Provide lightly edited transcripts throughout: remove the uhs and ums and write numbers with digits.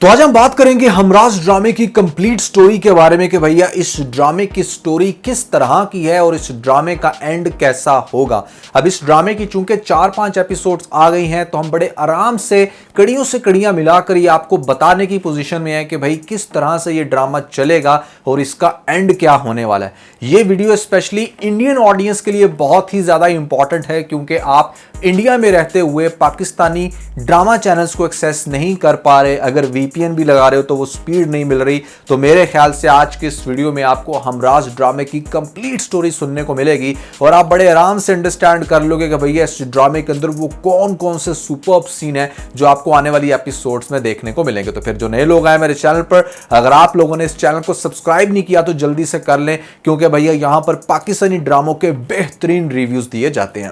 तो आज हम बात करेंगे हमराज ड्रामे की कंप्लीट स्टोरी के बारे में कि भैया इस ड्रामे की स्टोरी किस तरह की है और इस ड्रामे का एंड कैसा होगा। अब इस ड्रामे की चूंकि 4-5 एपिसोड्स आ गई हैं तो हम बड़े आराम से कड़ियां मिलाकर ये आपको बताने की पोजीशन में है कि भाई किस तरह से ये ड्रामा चलेगा और इसका एंड क्या होने वाला है। ये वीडियो स्पेशली इंडियन ऑडियंस के लिए बहुत ही ज्यादा इंपॉर्टेंट है क्योंकि आप इंडिया में रहते हुए पाकिस्तानी ड्रामा चैनल्स को एक्सेस नहीं कर पा रहे, अगर वीपीएन भी लगा रहे हो तो वो स्पीड नहीं मिल रही। तो मेरे ख्याल से आज के इस वीडियो में आपको हमराज ड्रामे की कंप्लीट स्टोरी सुनने को मिलेगी और आप बड़े आराम से अंडरस्टैंड कर लोगे कि भैया इस ड्रामे के अंदर वो कौन कौन से सुपर्ब सीन है जो आपको आने वाली एपिसोड्स में देखने को मिलेंगे। तो फिर जो नए लोग आए मेरे चैनल पर, अगर आप लोगों ने इस चैनल को सब्सक्राइब नहीं किया तो जल्दी से कर लें क्योंकि भैया यहां पर पाकिस्तानी ड्रामों के बेहतरीन रिव्यूज दिए जाते हैं।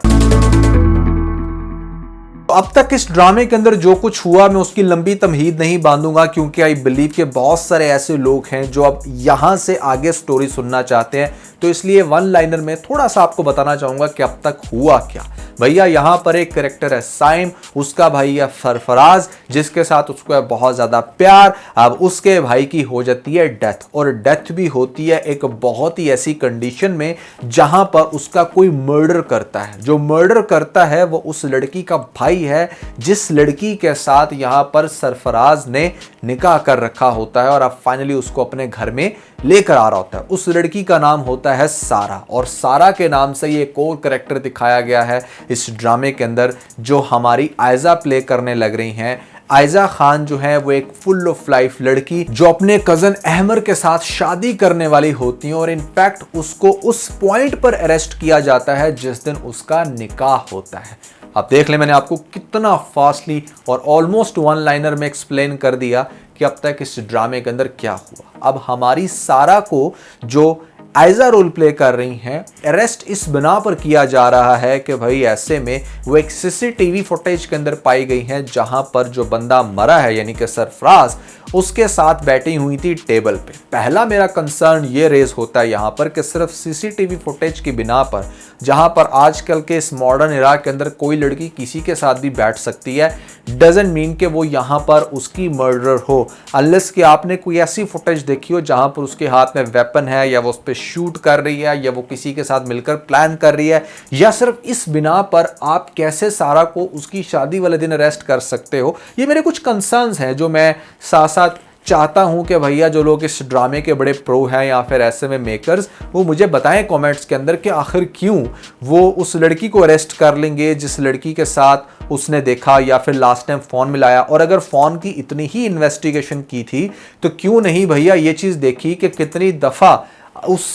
अब तक इस ड्रामे के अंदर जो कुछ हुआ मैं उसकी लंबी तमहीद नहीं बांधूंगा क्योंकि आई बिलीव के बहुत सारे ऐसे लोग हैं जो अब यहां से आगे स्टोरी सुनना चाहते हैं, तो इसलिए वन लाइनर में थोड़ा सा आपको बताना चाहूंगा कि अब तक हुआ क्या। भैया यहां पर एक कैरेक्टर है साइम, उसका भाई है सरफराज जिसके साथ उसको है बहुत ज्यादा प्यार। अब उसके भाई की हो जाती है डेथ और डेथ भी होती है एक बहुत ही ऐसी कंडीशन में जहां पर उसका कोई मर्डर करता है। जो मर्डर करता है वो उस लड़की का भाई है जिस लड़की के साथ यहां पर सरफराज ने निकाह कर रखा होता है और अब फाइनली उसको अपने घर में लेकर आ रहा होता है। उस लड़की का नाम होता है सारा और सारा के नाम से ये एक और कैरेक्टर दिखाया गया है इस ड्रामे के अंदर जो हमारी आयजा प्ले करने लग रही हैं। आयजा खान जो है वो एक फुल ऑफ लाइफ लड़की जो अपने कजन अहमर के साथ शादी करने वाली होती है और इनफैक्ट उसको उस पॉइंट पर अरेस्ट किया जाता है जिस दिन उसका निकाह होता है। अब देख ले मैंने आपको कितना फास्टली और ऑलमोस्ट वन लाइनर में एक्सप्लेन कर दिया कि अब तक इस ड्रामे के अंदर क्या हुआ। अब हमारी सारा को जो आयजा रोल प्ले कर रही हैं अरेस्ट इस बिना पर किया जा रहा है कि भाई ऐसे में वो एक सीसीटीवी फुटेज के अंदर पाई गई हैं जहां पर जो बंदा मरा है यानी कि सरफराज उसके साथ बैठी हुई थी टेबल पे। पहला मेरा कंसर्न ये रेज होता है यहां पर कि सिर्फ सीसीटीवी फुटेज की बिना पर जहां पर आजकल के इस मॉडर्न इरा के अंदर कोई लड़की किसी के साथ भी बैठ सकती है डजंट मीन कि वो यहां पर उसकी मर्डर हो, अनलेस कि आपने कोई ऐसी फुटेज देखी हो जहां पर उसके हाथ में वेपन है या वो उस पर शूट कर रही है या वो किसी के साथ मिलकर प्लान कर रही है, या सिर्फ इस बिना पर आप कैसे सारा को उसकी शादी वाले दिन अरेस्ट कर सकते हो। ये मेरे कुछ कंसर्न्स हैं जो मैं साथ साथ चाहता हूं कि भैया जो लोग इस ड्रामे के बड़े प्रो हैं या फिर ऐसे में मेकर्स वो मुझे बताएं कमेंट्स के अंदर कि आखिर क्यों वो उस लड़की को अरेस्ट कर लेंगे जिस लड़की के साथ उसने देखा या फिर लास्ट टाइम फोन मिलाया। और अगर फोन की इतनी ही इन्वेस्टिगेशन की थी तो क्यों नहीं भैया ये चीज देखी कि कितनी दफा उस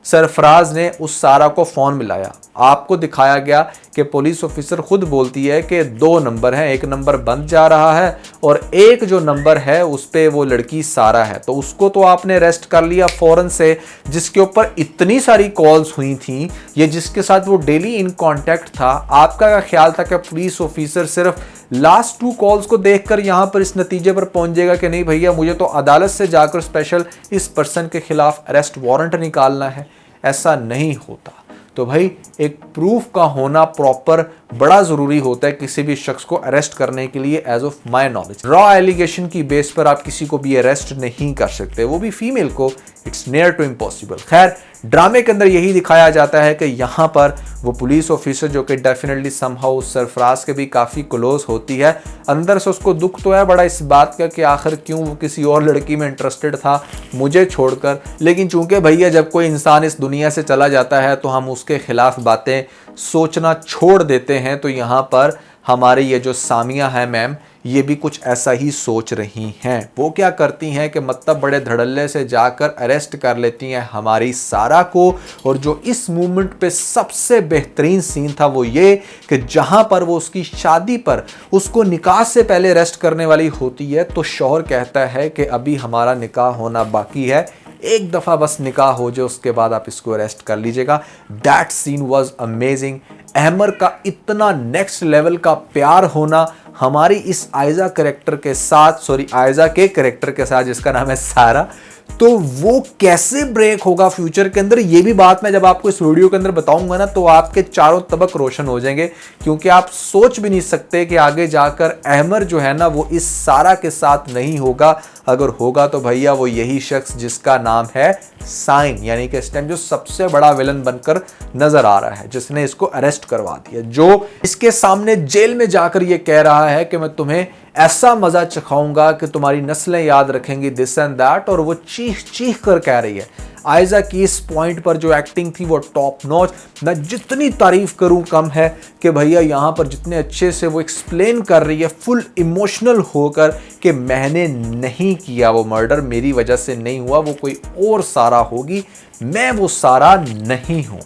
सरफराज ने उस सारा को फोन मिलाया। आपको दिखाया गया कि पुलिस ऑफिसर खुद बोलती है कि 2 नंबर हैं, एक नंबर बंद जा रहा है और एक जो नंबर है उस पे वो लड़की सारा है। तो उसको तो आपने अरेस्ट कर लिया फौरन से जिसके ऊपर इतनी सारी कॉल्स हुई थी या जिसके साथ वो डेली इन कांटेक्ट था। आपका क्या ख्याल था कि पुलिस ऑफिसर सिर्फ लास्ट 2 कॉल्स को देखकर यहां पर इस नतीजे पर पहुंच जाएगा कि नहीं भैया मुझे तो अदालत से जाकर स्पेशल इस पर्सन के खिलाफ अरेस्ट वारंट निकालना है? ऐसा नहीं होता। तो भाई एक प्रूफ का होना प्रॉपर बड़ा जरूरी होता है किसी भी शख्स को अरेस्ट करने के लिए। As of my knowledge raw allegation की बेस पर आप किसी को भी अरेस्ट नहीं कर सकते, वो भी फीमेल को। It's near to impossible. खैर ड्रामे के अंदर यही दिखाया जाता है कि यहाँ पर वो पुलिस ऑफिसर जो कि डेफिनेटली समहाउ सरफराज के भी काफ़ी क्लोज होती है, अंदर से उसको दुख तो है बड़ा इस बात का कि आखिर क्यों वो किसी और लड़की में इंटरेस्टेड था मुझे छोड़कर। लेकिन चूंकि भैया जब कोई इंसान इस दुनिया से चला जाता है तो हम उसके खिलाफ बातें सोचना छोड़ देते हैं। तो यहाँ पर हमारे ये जो सामिया है मैम ये भी कुछ ऐसा ही सोच रही हैं। वो क्या करती हैं कि मतलब बड़े धड़ल्ले से जाकर अरेस्ट कर लेती हैं हमारी सारा को। और जो इस मूवमेंट पे सबसे बेहतरीन सीन था वो ये कि जहां पर वो उसकी शादी पर उसको निकाह से पहले अरेस्ट करने वाली होती है तो शौहर कहता है कि अभी हमारा निकाह होना बाकी है, एक दफ़ा बस निकाह हो जाए उसके बाद आप इसको अरेस्ट कर लीजिएगा। That scene was amazing. Ahmar का इतना नेक्स्ट लेवल का प्यार होना हमारी इस आयजा कैरेक्टर के साथ, सॉरी आयजा के कैरेक्टर के साथ जिसका नाम है सारा, तो वो कैसे ब्रेक होगा फ्यूचर के अंदर, ये भी बात मैं जब आपको इस वीडियो के अंदर बताऊंगा ना, तो आपके चारों तबक रोशन हो जाएंगे। क्योंकि आप सोच भी नहीं सकते कि आगे जाकर अहमर जो है ना वो इस सारा के साथ नहीं होगा। अगर होगा तो भैया वो यही शख्स जिसका नाम है साइम, यानी कि इस टाइम जो सबसे बड़ा विलन बनकर नजर आ रहा है, जिसने इसको अरेस्ट करवा दिया, जो इसके सामने जेल में जाकर ये कह रहा है कि मैं तुम्हें ऐसा मजा चखाऊंगा कि तुम्हारी नस्लें याद रखेंगी, दिस एंड दैट। और वो चीख चीख कर कह रही है। आयजा की इस पॉइंट पर जो एक्टिंग थी वो टॉप नॉच, मैं जितनी तारीफ करूं कम है कि भैया यहाँ पर जितने अच्छे से वो एक्सप्लेन कर रही है फुल इमोशनल होकर कि मैंने नहीं किया वो मर्डर, मेरी वजह से नहीं हुआ, वो कोई और सारा होगी, मैं वो सारा नहीं हूं।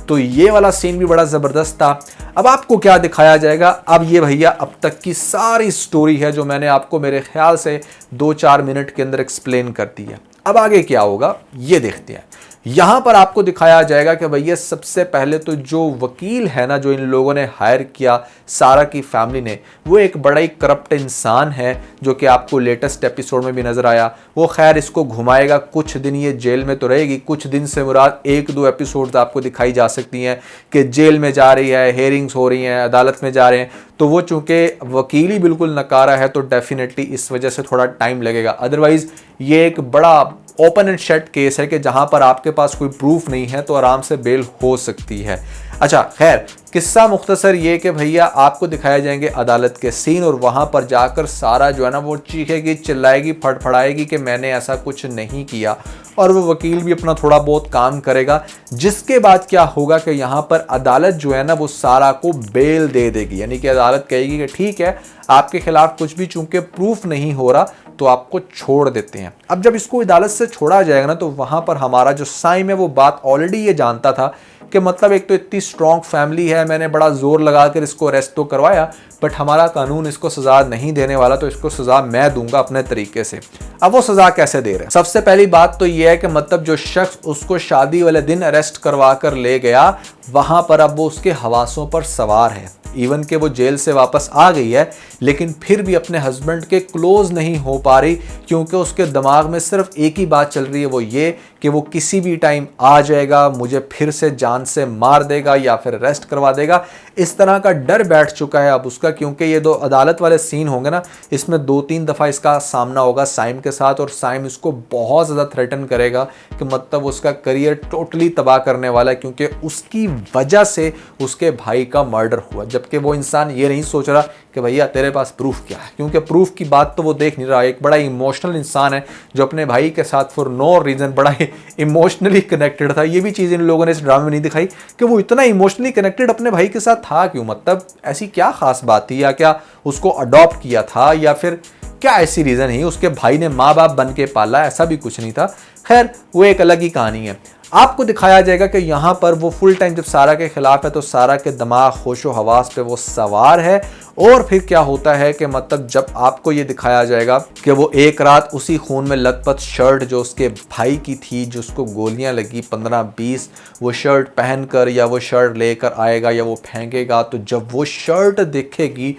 तो ये वाला सीन भी बड़ा जबरदस्त था। अब आपको क्या दिखाया जाएगा, अब ये भैया अब तक की सारी स्टोरी है जो मैंने आपको मेरे ख्याल से 2-4 मिनट के अंदर एक्सप्लेन कर दी है। अब आगे क्या होगा ये देखते हैं। यहां पर आपको दिखाया जाएगा कि भैया सबसे पहले तो जो वकील है ना, जो इन लोगों ने हायर किया सारा की फैमिली ने, वो एक बड़ा ही करप्ट इंसान है, जो कि आपको लेटेस्ट एपिसोड में भी नजर आया। वो खैर इसको घुमाएगा, कुछ दिन ये जेल में तो रहेगी, कुछ दिन से मुराद 1-2 एपिसोड आपको दिखाई जा सकती हैं कि जेल में जा रही है, हेयरिंग्स हो रही हैं, अदालत में जा रहे हैं। तो वो चूंकि वकील ही बिल्कुल नकारा है तो डेफिनेटली इस वजह से थोड़ा टाइम लगेगा। अदरवाइज ये एक बड़ा ओपन एंड शट केस है कि जहां पर आपके पास कोई प्रूफ नहीं है तो आराम से बेल हो सकती है। अच्छा खैर, किस्सा मुख्तसर ये कि भैया आपको दिखाए जाएंगे अदालत के सीन, और वहां पर जाकर सारा जो है ना वो चीखेगी, चिल्लाएगी, फड़फड़ाएगी कि मैंने ऐसा कुछ नहीं किया, और वो वकील भी अपना थोड़ा बहुत काम करेगा। जिसके बाद क्या होगा कि यहाँ पर अदालत जो है ना वो सारा को बेल दे देगी, यानी कि अदालत कहेगी कि ठीक है आपके खिलाफ कुछ भी चूंकि प्रूफ नहीं हो रहा तो आपको छोड़ देते हैं। अब जब इसको अदालत से छोड़ा जाएगा ना, तो वहां पर हमारा जो साइम है वो बात ऑलरेडी ये जानता था कि मतलब एक तो इतनी स्ट्रॉन्ग फैमिली है, मैंने बड़ा जोर लगाकर इसको अरेस्ट तो करवाया, बट हमारा कानून इसको सजा नहीं देने वाला, तो इसको सजा मैं दूंगा अपने तरीके से। अब वो सजा कैसे दे रहे हैं? सबसे पहली बात तो ये है कि मतलब जो शख्स उसको शादी वाले दिन अरेस्ट करवा कर ले गया, वहां पर अब वो उसके हवासों पर सवार है। इवन के वो जेल से वापस आ गई है, लेकिन फिर भी अपने हस्बैंड के क्लोज नहीं हो पा रही, क्योंकि उसके दिमाग में सिर्फ एक ही बात चल रही है, वो ये कि वो किसी भी टाइम आ जाएगा, मुझे फिर से जान से मार देगा या फिर अरेस्ट करवा देगा। इस तरह का डर बैठ चुका है अब उसका, क्योंकि ये दो अदालत वाले सीन होंगे ना, इसमें 2-3 दफ़ा इसका सामना होगा साइम के साथ, और साइम इसको बहुत ज़्यादा थ्रेटन करेगा कि मतलब उसका करियर टोटली तबाह करने वाला है, क्योंकि उसकी वजह से उसके भाई का मर्डर हुआ। जबकि वो इंसान ये नहीं सोच रहा कि भैया तेरे पास प्रूफ क्या है, क्योंकि प्रूफ की बात तो वो देख नहीं रहा। एक बड़ा इमोशनल इंसान है जो अपने भाई के साथ फॉर नो रीज़न बड़ा ही इमोशनली कनेक्टेड था। ये भी चीज़ इन लोगों ने इस ड्रामे में नहीं दिखाई कि वो इतना इमोशनली कनेक्टेड अपने भाई के साथ था क्यों, मतलब ऐसी क्या खास बात थी, या क्या उसको अडॉप्ट किया था, या फिर क्या ऐसी रीज़न है, उसके भाई ने माँ बाप बन के पाला, ऐसा भी कुछ नहीं था। खैर वो एक अलग ही कहानी है। आपको दिखाया जाएगा कि यहाँ पर वो फुल टाइम जब सारा के खिलाफ है तो सारा के दिमाग होशो हवास पे वो सवार है। और फिर क्या होता है कि मतलब जब आपको ये दिखाया जाएगा कि वो एक रात उसी खून में लथपथ शर्ट जो उसके भाई की थी, जो उसको गोलियां लगी 15-20, वो शर्ट पहनकर या वो शर्ट लेकर आएगा या वो फेंकेगा, तो जब वो शर्ट दिखेगी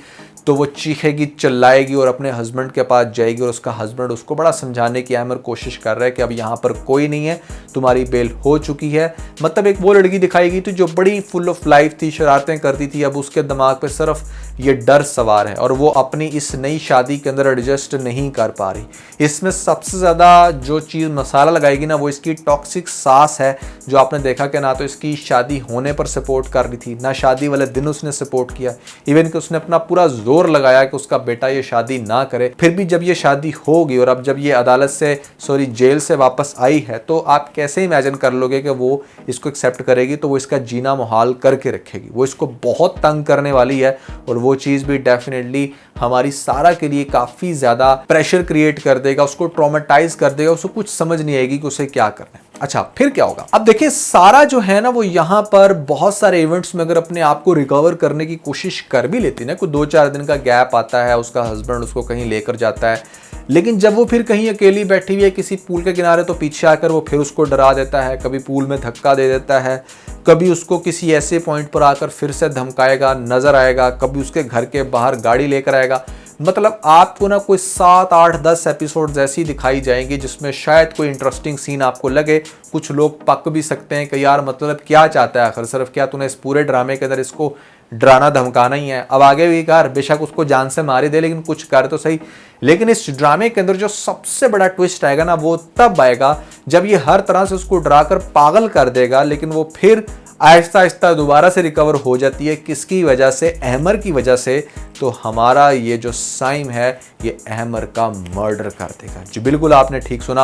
तो वो चीखेगी, चिल्लाएगी और अपने हस्बैंड के पास जाएगी, और उसका हस्बैंड उसको बड़ा समझाने की आमर कोशिश कर रहा है कि अब यहाँ पर कोई नहीं है, तुम्हारी बेल हो चुकी है। मतलब एक वो लड़की दिखाई गई थी जो बड़ी फुल ऑफ लाइफ थी, शरारतें करती थी, अब उसके दिमाग पे सिर्फ ये डर सवार है और वो अपनी इस नई शादी के अंदर एडजस्ट नहीं कर पा रही। इसमें सबसे ज़्यादा जो चीज़ मसाला लगाएगी ना वो इसकी टॉक्सिक सास है, जो आपने देखा कि ना तो इसकी शादी होने पर सपोर्ट कर रही थी, ना शादी वाले दिन उसने सपोर्ट किया, इवन कि उसने अपना पूरा जोर लगाया कि उसका बेटा ये शादी ना करे। फिर भी जब ये शादी होगी और अब जब ये अदालत से जेल से वापस आई है, तो आप कैसे इमेजिन कर लोगे कि वो इसको एक्सेप्ट करेगी, तो वो इसका जीना मुहाल करके रखेगी, वो इसको बहुत तंग करने वाली है। और वो चीज़ भी डेफिनेटली हमारी सारा के लिए काफ़ी ज़्यादा प्रेशर क्रिएट कर देगा, उसको ट्रॉमेटाइज कर देगा, उसको कुछ समझ नहीं आएगी कि उसे क्या करना है। अच्छा फिर क्या होगा? अब देखिए सारा जो है ना वो यहाँ पर बहुत सारे इवेंट्स में अगर अपने आप को रिकवर करने की कोशिश कर भी लेती ना, कोई 2-4 दिन का गैप आता है, उसका हस्बैंड उसको कहीं लेकर जाता है, लेकिन जब वो फिर कहीं अकेली बैठी हुई है किसी पूल के किनारे, तो पीछे आकर वो फिर उसको डरा देता है, कभी पूल में धक्का दे देता है, कभी उसको किसी ऐसे पॉइंट पर आकर फिर से धमकाएगा, नजर आएगा, कभी उसके घर के बाहर गाड़ी लेकर आएगा। मतलब आपको ना कोई 7, 8, 10 एपिसोड ऐसी दिखाई जाएंगी जिसमें शायद कोई इंटरेस्टिंग सीन आपको लगे। कुछ लोग पक भी सकते हैं कि यार मतलब क्या चाहता है आखिर, सिर्फ क्या तूने इस पूरे ड्रामे के अंदर इसको डराना धमकाना ही है। अब आगे भी कर, बेशक उसको जान से मार ही दे लेकिन कुछ कर तो सही। लेकिन इस ड्रामे के अंदर जो सबसे बड़ा ट्विस्ट आएगा ना, वो तब आएगा जब ये हर तरह से उसको डरा कर पागल कर देगा, लेकिन वो फिर आहिस्ता आहिस्ता दोबारा से रिकवर हो जाती है। किसकी वजह से? अहमर की वजह से। तो हमारा ये जो साइम है ये अहमर का मर्डर कर देगा। जी बिल्कुल आपने ठीक सुना,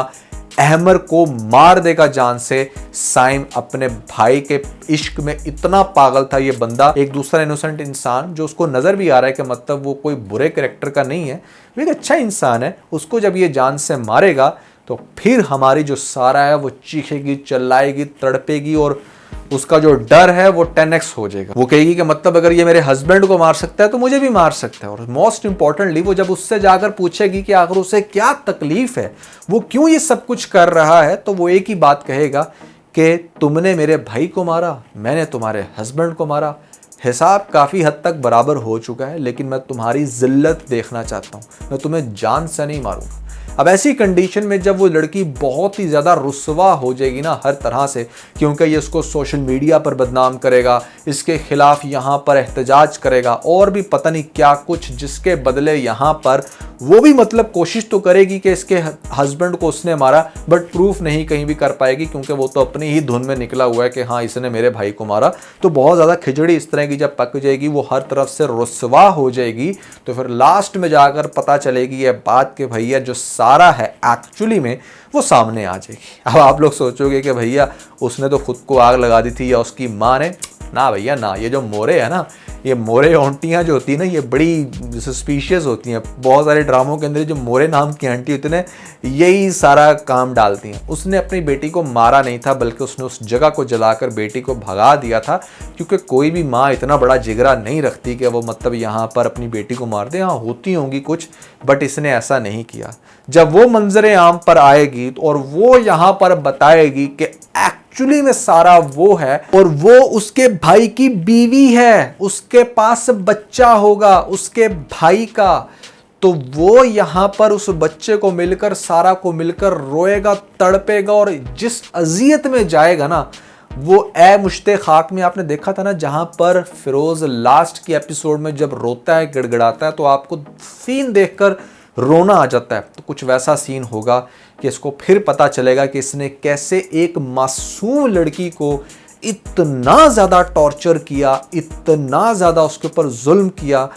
अहमर को मार देगा जान से। साइम अपने भाई के इश्क में इतना पागल था ये बंदा, एक दूसरा इनोसेंट इंसान जो उसको नजर भी आ रहा है कि मतलब वो कोई बुरे कैरेक्टर का नहीं है, वो एक अच्छा इंसान है, उसको जब ये जान से मारेगा तो फिर हमारी जो सारा है वो चीखेगी, चिल्लाएगी, तड़पेगी और उसका जो डर है वो 10x हो जाएगा। वो कहेगी कि मतलब अगर ये मेरे हस्बैंड को मार सकता है तो मुझे भी मार सकता है। और मोस्ट इंपॉर्टेंटली वो जब उससे जाकर पूछेगी कि आखिर उसे क्या तकलीफ है, वो क्यों ये सब कुछ कर रहा है, तो वो एक ही बात कहेगा कि तुमने मेरे भाई को मारा, मैंने तुम्हारे हस्बैंड को मारा, हिसाब काफ़ी हद तक बराबर हो चुका है, लेकिन मैं तुम्हारी जिल्लत देखना चाहता हूँ, मैं तुम्हें जान से नहीं मारूंगा। अब ऐसी कंडीशन में जब वो लड़की बहुत ही ज़्यादा रुस्वा हो जाएगी ना हर तरह से, क्योंकि ये इसको सोशल मीडिया पर बदनाम करेगा, इसके खिलाफ यहाँ पर एहतजाज करेगा और भी पता नहीं क्या कुछ, जिसके बदले यहाँ पर वो भी मतलब कोशिश तो करेगी कि इसके हस्बैंड को उसने मारा, बट प्रूफ नहीं कहीं भी कर पाएगी क्योंकि वो तो अपनी ही धुन में निकला हुआ है कि हाँ इसने मेरे भाई को मारा। तो बहुत ज़्यादा खिचड़ी इस तरह की जब पक जाएगी, वो हर तरफ से रुस्वा हो जाएगी, तो फिर लास्ट में जाकर पता चलेगी ये बात कि भैया जो सारा है एक्चुअली में वो सामने आ जाएगी। अब आप लोग सोचोगे कि भैया उसने तो खुद को आग लगा दी थी या उसकी माँ ने। ना भैया ना, ये जो मोरे है ना, ये मोरे आंटियाँ जो होती है ना, ये बड़ी सस्पिशियस होती हैं। बहुत सारे ड्रामों के अंदर जो मोरे नाम की आंटी होती है ना, यही सारा काम डालती हैं। उसने अपनी बेटी को मारा नहीं था, बल्कि उसने उस जगह को जलाकर बेटी को भगा दिया था, क्योंकि कोई भी माँ इतना बड़ा जिगरा नहीं रखती कि वो मतलब यहाँ पर अपनी बेटी को मार दे। हाँ होती होंगी कुछ, बट इसने ऐसा नहीं किया। जब वो मंजरे आम पर आएगी और वो यहाँ पर बताएगी कि एक्चुअली में सारा वो है और वो उसके भाई की बीवी है, उसके पास बच्चा होगा उसके भाई का, तो वो यहां पर उस बच्चे को मिलकर, सारा को मिलकर रोएगा, तड़पेगा और जिस अजियत में जाएगा ना, वो ए मुश्ते खाक में आपने देखा था ना, जहां पर फिरोज लास्ट की एपिसोड में जब रोता है, गिड़गिड़ाता है, तो आपको सीन देखकर रोना आ जाता है। तो कुछ वैसा सीन होगा कि इसको फिर पता चलेगा कि इसने कैसे एक मासूम लड़की को इतना ज़्यादा टॉर्चर किया, इतना ज़्यादा उसके ऊपर जुल्म किया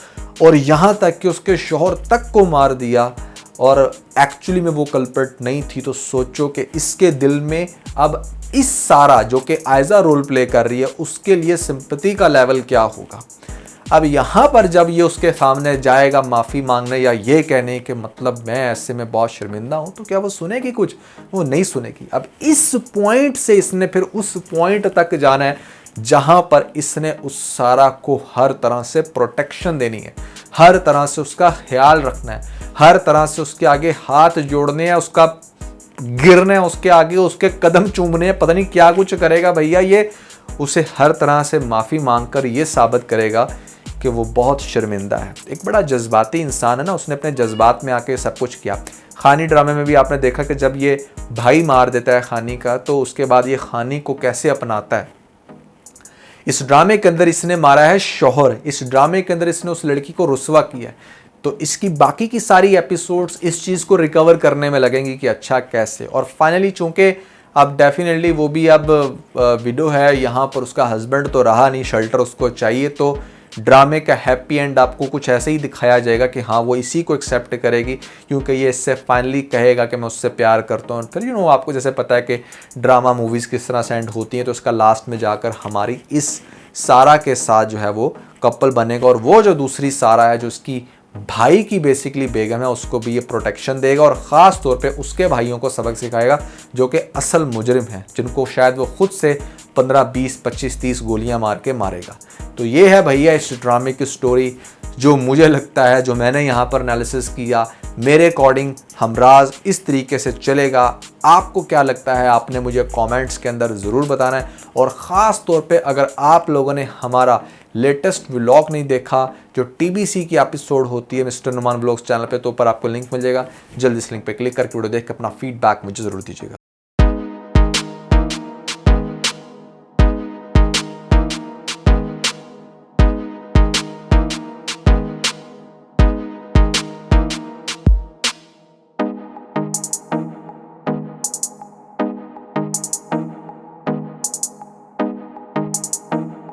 और यहाँ तक कि उसके शौहर तक को मार दिया, और एक्चुअली में वो कल्प्रिट नहीं थी। तो सोचो कि इसके दिल में अब इस सारा जो कि आयजा रोल प्ले कर रही है उसके लिए सिंपैथी का लेवल क्या होगा। अब यहाँ पर जब ये उसके सामने जाएगा माफ़ी मांगने या ये कहने कि मतलब मैं ऐसे में बहुत शर्मिंदा हूँ, तो क्या वो सुनेगी कुछ? वो नहीं सुनेगी। अब इस पॉइंट से इसने फिर उस पॉइंट तक जाना है जहाँ पर इसने उस सारा को हर तरह से प्रोटेक्शन देनी है, हर तरह से उसका ख्याल रखना है, हर तरह से उसके आगे हाथ जोड़ने हैं, उसका गिरने हैं उसके आगे, उसके कदम चूमने हैं, पता नहीं क्या कुछ करेगा भैया ये। उसे हर तरह से माफ़ी मांगकर ये साबित करेगा कि वो बहुत शर्मिंदा है। एक बड़ा जज्बाती इंसान है ना, उसने अपने जज्बात में आके सब कुछ किया। खानी ड्रामे में भी आपने देखा कि जब ये भाई मार देता है खानी का, तो उसके बाद ये खानी को कैसे अपनाता है। इस ड्रामे के अंदर इसने मारा है शौहर, इस ड्रामे के अंदर इसने उस लड़की को रुस्वा किया है। तो इसकी बाकी की सारी एपिसोड्स इस चीज़ को रिकवर करने में लगेंगी कि अच्छा कैसे। और फाइनली चूंकि अब डेफिनेटली वो भी अब विडो है, यहाँ पर उसका हस्बैंड तो रहा नहीं, शेल्टर उसको चाहिए, तो ड्रामे का हैप्पी एंड आपको कुछ ऐसे ही दिखाया जाएगा कि हाँ वो इसी को एक्सेप्ट करेगी, क्योंकि ये इससे फाइनली कहेगा कि मैं उससे प्यार करता हूँ। फिर आपको जैसे पता है कि ड्रामा मूवीज़ किस तरह से एंड होती हैं, तो उसका लास्ट में जाकर हमारी इस सारा के साथ जो है वो कपल बनेगा, और वो जो दूसरी सारा है जो उसकी भाई की बेसिकली बेगम है, उसको भी ये प्रोटेक्शन देगा और ख़ास तौर पे उसके भाइयों को सबक सिखाएगा जो कि असल मुजरिम हैं, जिनको शायद वो खुद से 15, 20, 25, 30 गोलियां मार के मारेगा। तो ये है भैया इस ड्रामे की स्टोरी, जो मुझे लगता है, जो मैंने यहाँ पर एनालिसिस किया, मेरे अकॉर्डिंग हमराज इस तरीके से चलेगा। आपको क्या लगता है आपने मुझे कमेंट्स के अंदर ज़रूर बताना है, और ख़ास तौर पे अगर आप लोगों ने हमारा लेटेस्ट व्लॉग नहीं देखा, जो टीबीसी की एपिसोड होती है मिस्टर नुमान व्लॉग्स चैनल पे, तो ऊपर आपको लिंक मिल जाएगा। जल्दी इस लिंक पे क्लिक करके वीडियो देख के अपना फीडबैक मुझे जरूर दीजिएगा।